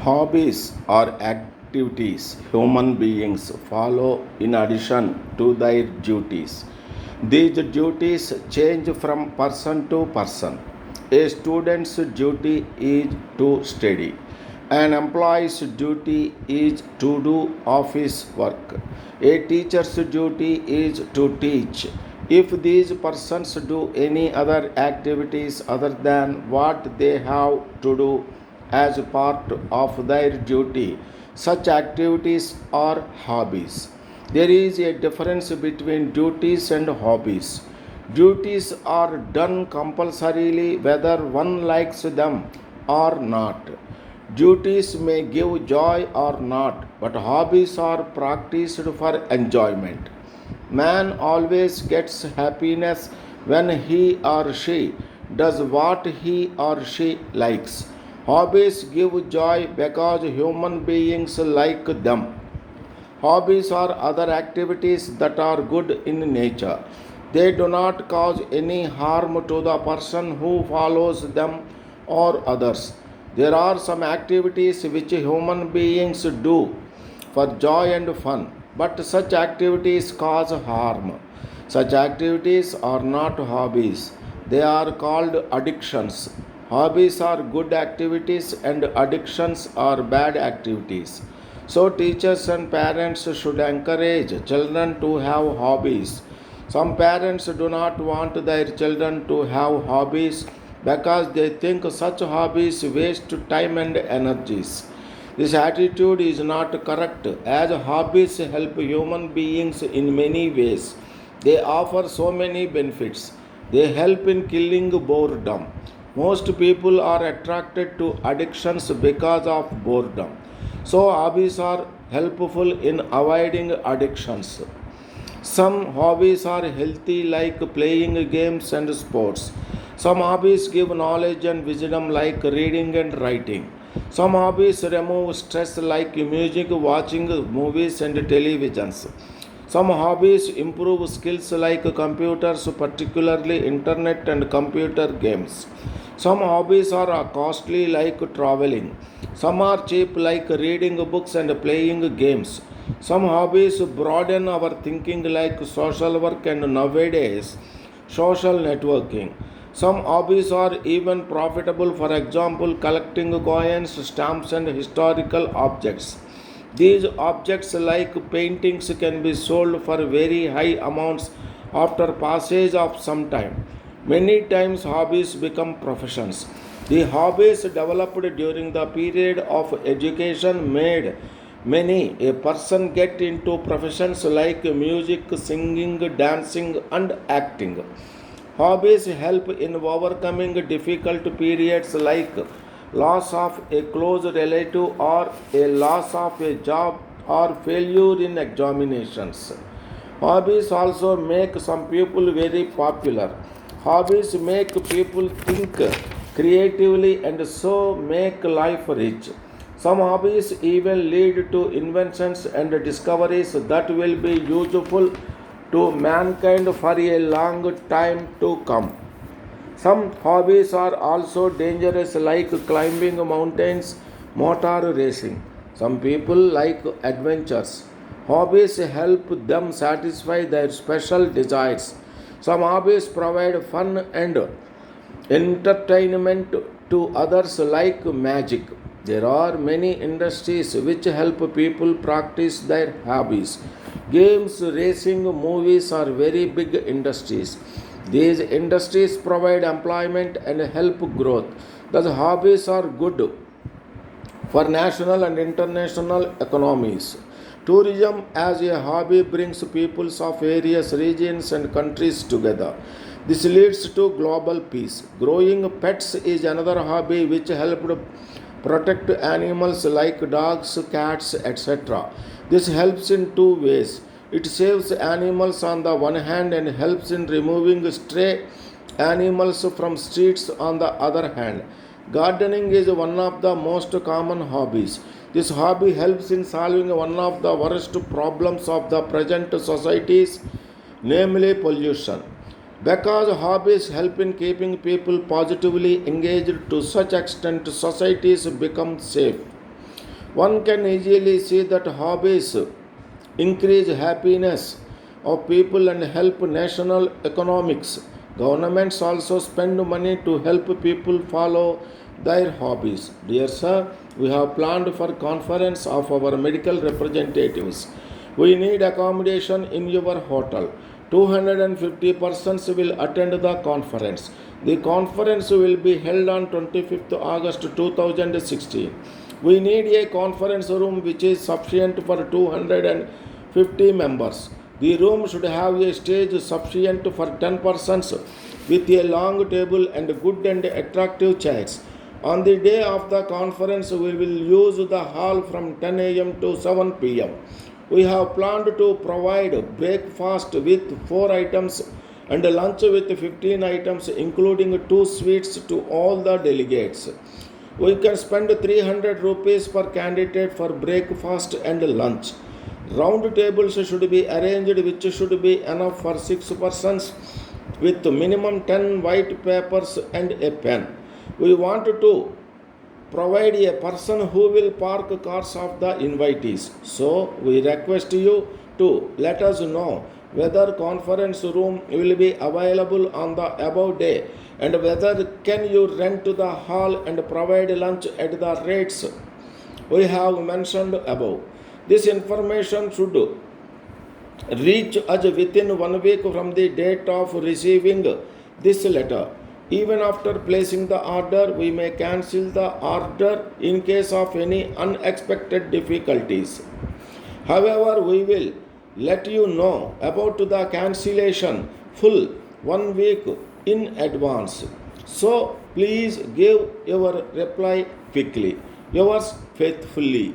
Hobbies are activities human beings follow in addition to their duties. These duties change from person to person. A student's duty is to study. An employee's duty is to do office work. A teacher's duty is to teach. If these persons do any other activities other than what they have to do as part of their duty, such activities are hobbies. There is a difference between duties and hobbies. Duties are done compulsorily whether one likes them or not. Duties may give joy or not, but hobbies are practiced for enjoyment. Man always gets happiness when he or she does what he or she likes. Hobbies give joy because human beings like them. Hobbies are other activities that are good in nature. They do not cause any harm to the person who follows them or others. There are some activities which human beings do for joy and fun, but such activities cause harm. Such activities are not hobbies, they are called addictions. Hobbies are good activities and addictions are bad activities. So, teachers and parents should encourage children to have hobbies. Some parents do not want their children to have hobbies because they think such hobbies waste time and energies. This attitude is not correct as hobbies help human beings in many ways. They offer so many benefits. They help in killing boredom. Most people are attracted to addictions because of boredom. So, hobbies are helpful in avoiding addictions. Some hobbies are healthy, like playing games and sports. Some hobbies give knowledge and wisdom, like reading and writing. Some hobbies remove stress, like music, watching movies, and televisions. Some hobbies improve skills like computers, particularly internet and computer games. Some hobbies are costly like traveling. Some are cheap like reading books and playing games. Some hobbies broaden our thinking like social work and nowadays social networking. Some hobbies are even profitable, for example, collecting coins, stamps, and historical objects. These objects, like paintings, can be sold for very high amounts after passage of some time. Many times, hobbies become professions. The hobbies developed during the period of education made many a person get into professions like music, singing, dancing, and acting. Hobbies help in overcoming difficult periods like loss of a close relative or a loss of a job or failure in examinations. Hobbies also make some people very popular. Hobbies make people think creatively and so make life rich. Some hobbies even lead to inventions and discoveries that will be useful to mankind for a long time to come. Some hobbies are also dangerous, like climbing mountains, motor racing. Some people like adventures. Hobbies help them satisfy their special desires. Some hobbies provide fun and entertainment to others, like magic. There are many industries which help people practice their hobbies. Games, racing, movies are very big industries. These industries provide employment and help growth. Thus, hobbies are good for national and international economies. Tourism as a hobby brings peoples of various regions and countries together. This leads to global peace. Growing pets is another hobby which helped protect animals like dogs, cats, etc. This helps in two ways. It saves animals on the one hand and helps in removing stray animals from streets on the other hand. Gardening is one of the most common hobbies. This hobby helps in solving one of the worst problems of the present societies, namely pollution. Because hobbies help in keeping people positively engaged to such extent societies become safe. One can easily see that hobbies increase happiness of people and help national economics. Governments also spend money to help people follow their hobbies. Dear sir, we have planned for conference of our medical representatives. We need accommodation in your hotel. 250 persons will attend the conference. The conference will be held on 25th August 2016. We need a conference room which is sufficient for 250 members. The room should have a stage sufficient for 10 persons with a long table and good and attractive chairs. On the day of the conference, we will use the hall from 10 a.m. to 7 p.m. We have planned to provide breakfast with 4 items and lunch with 15 items, including 2 sweets to all the delegates. We can spend 300 rupees per candidate for breakfast and lunch. Round tables should be arranged, which should be enough for 6 persons, with minimum 10 white papers and a pen. We want to provide a person who will park cars of the invitees. So we request you to let us know whether conference room will be available on the above day and whether can you rent the hall and provide lunch at the rates we have mentioned above. This information should reach us within 1 week from the date of receiving this letter. Even after placing the order, we may cancel the order in case of any unexpected difficulties. However, we will let you know about the cancellation full 1 week in advance. So please give your reply quickly. Yours faithfully.